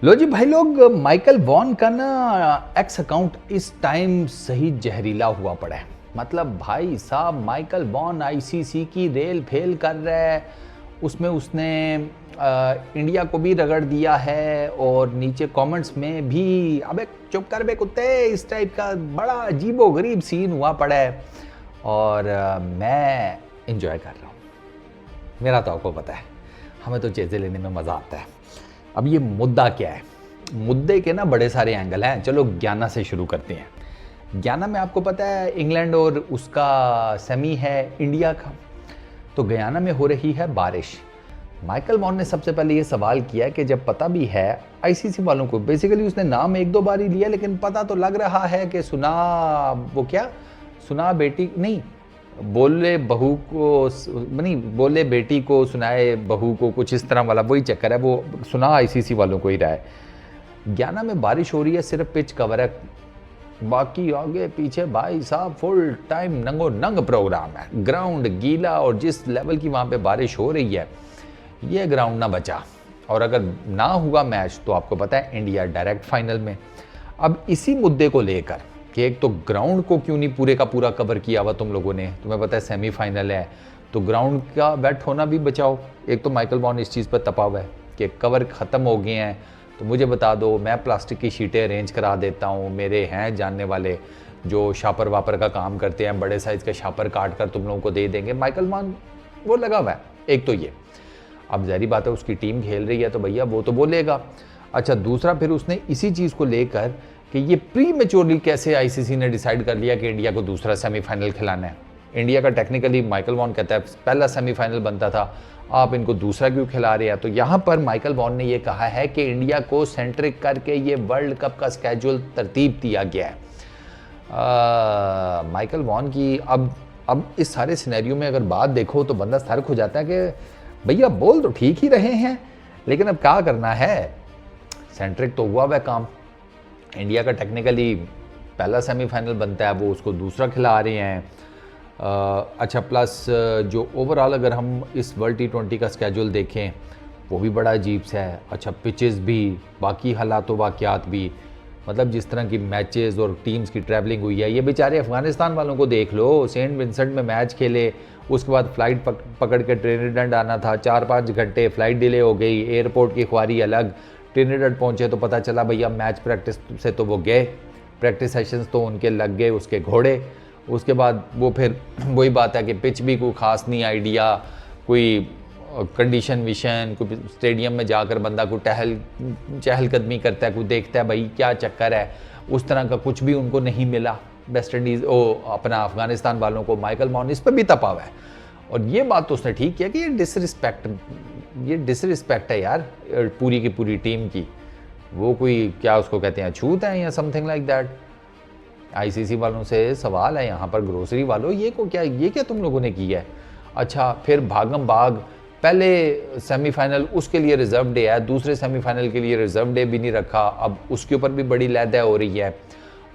लो जी भाई लोग, Michael Vaughan का ना एक्स अकाउंट इस टाइम सही जहरीला हुआ पड़ा है। मतलब भाई साहब, माइकल वॉन आईसीसी की रेल फेल कर रहा है। उसमें उसने इंडिया को भी रगड़ दिया है और नीचे कमेंट्स में भी अबे चुप कर बे कुत्ते, इस टाइप का बड़ा अजीबो गरीब सीन हुआ पड़ा है। और मैं इंजॉय कर रहा हूँ। मेरा तो आपको पता है, हमें तो चीज़ें लेने में मज़ा आता है। अब ये मुद्दा क्या है? मुद्दे के ना बड़े सारे एंगल हैं। चलो ज्ञाना से शुरू करते हैं। ज्ञाना में आपको पता है इंग्लैंड और उसका सेमी है इंडिया का। तो गयाना में हो रही है बारिश। माइकल वॉन ने सबसे पहले ये सवाल किया कि जब पता भी है आईसीसी वालों को, बेसिकली उसने नाम एक दो बार ही लिया, लेकिन पता तो लग रहा है कि सुना बेटी नहीं, बोले बहू को नहीं, बोले बेटी को सुनाए बहू को, कुछ इस तरह वाला वही चक्कर है। वो सुना आईसीसी वालों को ही रहा है। ज्ञाना में बारिश हो रही है, सिर्फ पिच कवर है, बाकी आगे पीछे भाई साहब फुल टाइम नंगो नंग प्रोग्राम है। ग्राउंड गीला, और जिस लेवल की वहाँ पे बारिश हो रही है, ये ग्राउंड ना बचा। और अगर ना हुआ मैच तो आपको पता है इंडिया डायरेक्ट फाइनल में। अब इसी मुद्दे को लेकर कि एक तो ग्राउंड को क्यों नहीं पूरे का पूरा कवर किया हुआ तुम लोगों ने, तुम्हें पता है सेमीफाइनल है तो ग्राउंड का वेट होना भी बचाओ। एक तो माइकल वॉन इस चीज़ पर तपा हुआ है कि कवर ख़त्म हो गए हैं तो मुझे बता दो, मैं प्लास्टिक की शीटें अरेंज करा देता हूँ। मेरे हैं जानने वाले जो शापर वापर का काम करते हैं, बड़े साइज़ का शापर काट कर तुम लोगों को दे देंगे। माइकल वॉन वो लगा हुआ है। एक तो ये, अब ज़ाहिर बात है उसकी टीम खेल रही है तो भैया वो तो बोलेगा। अच्छा, दूसरा फिर उसने इसी चीज़ को लेकर कि ये प्री मेच्योरली कैसे आईसीसी ने डिसाइड कर लिया कि इंडिया को दूसरा सेमीफाइनल खिलाना है। इंडिया का टेक्निकली माइकल वॉन कहता है पहला सेमीफाइनल बनता था, आप इनको दूसरा क्यों खिला रहे हैं। तो यहाँ पर माइकल वॉन ने ये कहा है कि इंडिया को सेंट्रिक करके ये वर्ल्ड कप का स्केड्यूल तरतीब दिया गया है। माइकल वॉन की अब इस सारे सिनेरियो में अगर बात देखो तो बंदा सतर्क हो जाता है कि भैया बोल तो ठीक ही रहे हैं, लेकिन अब क्या करना है। सेंट्रिक तो हुआ वह काम, इंडिया का टेक्निकली पहला सेमीफाइनल बनता है, वो उसको दूसरा खिला रहे हैं। अच्छा, प्लस जो ओवरऑल अगर हम इस वर्ल्ड T20 का स्केड्यूल देखें वो भी बड़ा अजीब सा है। अच्छा, पिचेस भी, बाकी हालात वाक़यात भी, मतलब जिस तरह की मैचेस और टीम्स की ट्रैवलिंग हुई है। ये बेचारे अफ़गानिस्तान वालों को देख लो, सेंट विंसेंट में मैच खेले, उसके बाद फ़्लाइट पकड़ के ट्रिनिडाद आना था, 4-5 घंटे फ़्लाइट डिले हो गई, एयरपोर्ट की ख्वारी अलग। ट्रिनिडाद पहुँचे तो पता चला भैया मैच प्रैक्टिस से तो वो गए, प्रैक्टिस सेशंस तो उनके लग गए उसके घोड़े। उसके बाद वो फिर वही बात है कि पिच भी कोई ख़ास नहीं आइडिया, कोई कंडीशन विशन, कोई स्टेडियम में जाकर बंदा कोई चहलकदमी करता है, कोई देखता है भाई क्या चक्कर है, उस तरह का कुछ भी उनको नहीं मिला। वेस्ट इंडीज़ अपना अफ़गानिस्तान वालों को माइकल वॉन इस पर भी तपा हुआ है। और ये बात तो उसने ठीक किया कि ये डिसरिस्पेक्ट है यार पूरी की पूरी टीम की। वो कोई क्या उसको कहते हैं, छूत है या समथिंग लाइक दैट। आईसीसी वालों से सवाल है यहाँ पर, ग्रोसरी वालों, ये क्या तुम लोगों ने किया है। अच्छा, फिर भागम भाग, पहले सेमीफाइनल उसके लिए रिजर्व डे है, दूसरे सेमीफाइनल के लिए रिजर्व डे भी नहीं रखा, अब उसके ऊपर भी बड़ी लहदा हो रही है।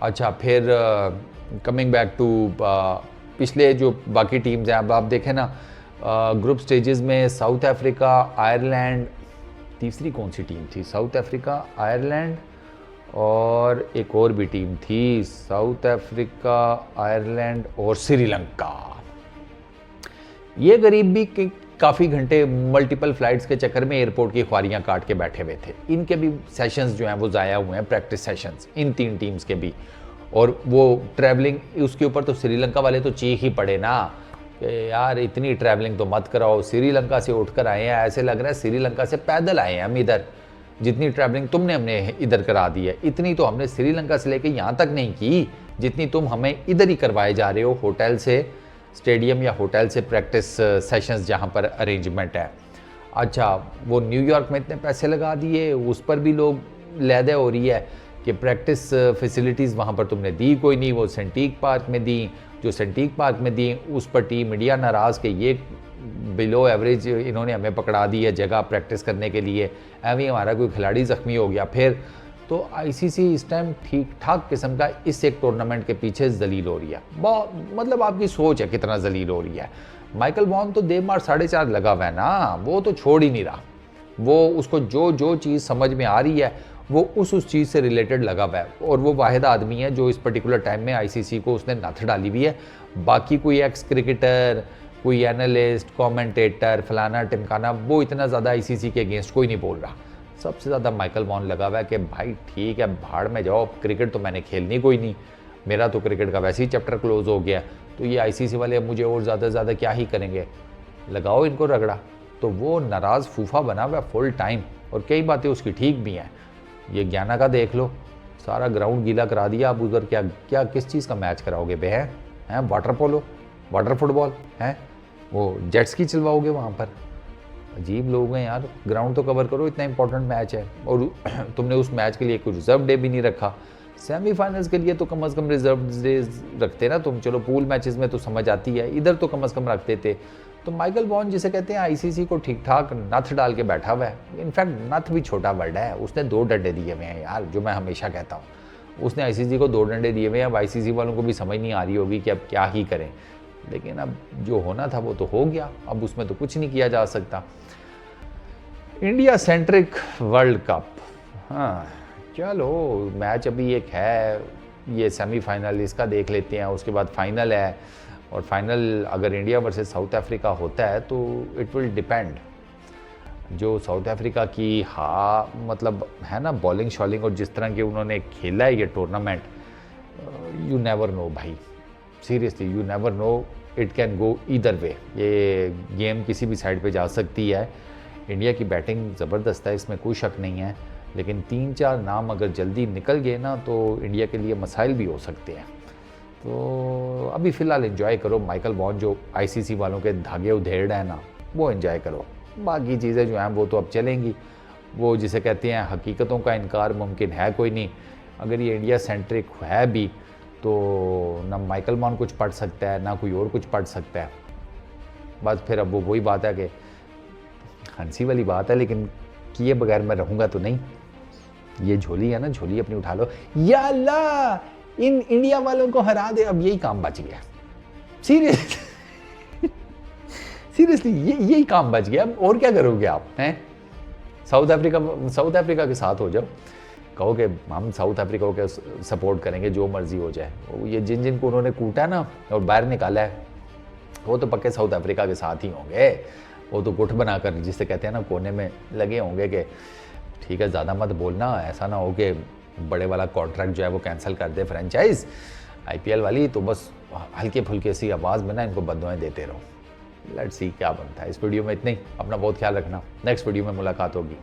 अच्छा, फिर कमिंग बैक टू पिछले जो बाकी टीम्स हैं, अब आप देखें ना ग्रुप स्टेजेस में साउथ अफ्रीका, आयरलैंड, तीसरी कौन सी टीम थी, साउथ अफ्रीका, आयरलैंड और एक और भी टीम थी, साउथ अफ्रीका, आयरलैंड और श्रीलंका। ये गरीब भी काफ़ी घंटे मल्टीपल फ्लाइट्स के चक्कर में एयरपोर्ट की ख्वारियाँ काट के बैठे हुए थे। इनके भी सेशंस जो हैं वो ज़ाया हुए हैं, प्रैक्टिस सेशंस, इन 3 टीम्स के भी। और वो ट्रैवलिंग, उसके ऊपर तो श्रीलंका वाले तो चीख ही पड़े ना कि यार इतनी ट्रैवलिंग तो मत कराओ, श्रीलंका से उठकर आए हैं, ऐसे लग रहा है श्रीलंका से पैदल आए हैं हम इधर। जितनी ट्रैवलिंग तुमने हमने इधर करा दी है, इतनी तो हमने श्रीलंका से लेके यहाँ तक नहीं की जितनी तुम हमें इधर ही करवाए जा रहे हो, होटल से स्टेडियम या होटल से प्रैक्टिस सेशंस जहाँ पर अरेंजमेंट है। अच्छा, वो न्यूयॉर्क में इतने पैसे लगा दिए, उस पर भी लोग लहदा हो रही है कि प्रैक्टिस फैसिलिटीज़ वहाँ पर तुमने दी कोई नहीं, वो सेंटिक पार्क में दी, जो सेंटिक पार्क में दी उस पर टीम इंडिया नाराज़ के ये बिलो एवरेज इन्होंने हमें पकड़ा दी है जगह प्रैक्टिस करने के लिए, एवं हमारा कोई खिलाड़ी ज़ख्मी हो गया। फिर तो आईसीसी इस टाइम ठीक ठाक किस्म का इस एक टूर्नामेंट के पीछे जलील हो रही है। बहुत मतलब आपकी सोच है कितना जलील हो रही है। माइकल वॉन तो देव मार 4.5 लगा हुआ है ना, वो तो छोड़ ही नहीं रहा। वो उसको जो चीज़ समझ में आ रही है वो उस चीज़ से रिलेटेड लगा हुआ है, और वो वाहिद आदमी है जो इस पर्टिकुलर टाइम में आईसीसी को उसने नथ डाली हुई है। बाकी कोई एक्स क्रिकेटर, कोई एनालिस्ट, कमेंटेटर, फलाना टिमकाना, वो इतना ज़्यादा आईसीसी के अगेंस्ट कोई नहीं बोल रहा। सबसे ज़्यादा माइकल वॉन लगा हुआ है कि भाई ठीक है, भाड़ में जाओ, क्रिकेट तो मैंने खेलनी कोई नहीं, मेरा तो क्रिकेट का वैसे ही चैप्टर क्लोज हो गया, तो ये आईसीसी वाले अब मुझे और ज़्यादा से ज़्यादा क्या ही करेंगे, लगाओ इनको रगड़ा। तो वो नाराज़ फूफा बना हुआ फुल टाइम, और कई बातें उसकी ठीक भी हैं। ये ज्ञाना का देख लो, सारा ग्राउंड गीला करा दिया, अब उधर क्या क्या किस चीज़ का मैच कराओगे बे? हैं वाटर पोलो, वाटर फुटबॉल हैं, वो जेट्स की चलवाओगे वहाँ पर? अजीब लोग हैं यार, ग्राउंड तो कवर करो, इतना इंपॉर्टेंट मैच है, और तुमने उस मैच के लिए कोई रिजर्व डे भी नहीं रखा। सेमीफाइनल्स के लिए तो कम से कम रिजर्व डेज रखते ना तुम, चलो पूल मैचेस में तो समझ आती है, इधर तो कम से कम रखते थे। तो माइकल वॉन जिसे कहते हैं आईसीसी को ठीक ठाक नथ डाल के बैठा हुआ है। इनफैक्ट नथ भी छोटा वर्ड है, उसने 2 डंडे दिए हुए हैं यार, जो मैं हमेशा कहता हूँ। उसने आईसीसी को 2 डंडे दिए हुए हैं। अब आईसीसी वालों को भी समझ नहीं आ रही होगी कि अब क्या ही करें, लेकिन अब जो होना था वो तो हो गया, अब उसमें तो कुछ नहीं किया जा सकता। इंडिया सेंट्रिक वर्ल्ड कप, हाँ चलो मैच अभी एक है, ये सेमीफाइनल इसका देख लेते हैं, उसके बाद फाइनल है, और फाइनल अगर इंडिया वर्सेस साउथ अफ्रीका होता है तो इट विल डिपेंड। जो साउथ अफ्रीका की मतलब है ना बॉलिंग शॉलिंग, और जिस तरह के उन्होंने खेला है ये टूर्नामेंट, यू नेवर नो भाई, seriously you never know, it can go either way, ये गेम किसी भी साइड पे जा सकती है। इंडिया की बैटिंग ज़बरदस्त है, इसमें कोई शक नहीं है, लेकिन 3-4 नाम अगर जल्दी निकल गए ना तो इंडिया के लिए मसाइल भी हो सकते हैं। तो अभी फ़िलहाल एंजॉय करो, माइकल वॉन जो आईसीसी वालों के धागे उधेड़ है ना, वो एंजॉय करो, बाकी चीज़ें जो हैं वो तो अब चलेंगी। वो जिसे कहते हैं हकीकतों का इनकार मुमकिन है कोई नहीं, अगर ये इंडिया सेंट्रिक है भी तो ना माइकल वॉन कुछ पढ़ सकता है, ना कोई और कुछ पढ़ सकता है। बस फिर अब वो वही बात है कि हंसी वाली बात है, लेकिन किए बगैर मैं रहूँगा तो नहीं। ये झोली है ना, झोली अपनी उठा लो, या अल्लाह इन इंडिया वालों को हरा दे, अब यही काम बच गया। सीरियसली यही काम बच गया, अब और क्या करोगे आप हैं? साउथ अफ्रीका के साथ हो जाओ, कहो कि हम साउथ अफ्रीका को सपोर्ट करेंगे, जो मर्जी हो जाए। ये जिनको उन्होंने कूटा ना और बाहर निकाला है, वो तो पक्के साउथ अफ्रीका के साथ ही होंगे। वो तो गुट बनाकर, जिसे कहते हैं ना, कोने में लगे होंगे कि ठीक है ज़्यादा मत बोलना, ऐसा ना हो कि बड़े वाला कॉन्ट्रैक्ट जो है वो कैंसिल कर दे फ्रेंचाइज आईपीएल वाली, तो बस हल्के फुल्के सी आवाज़ में ना इनको बददुआएं देते रहो। लेट्स सी क्या बनता है। इस वीडियो में इतना ही, अपना बहुत ख्याल रखना, नेक्स्ट वीडियो में मुलाकात होगी।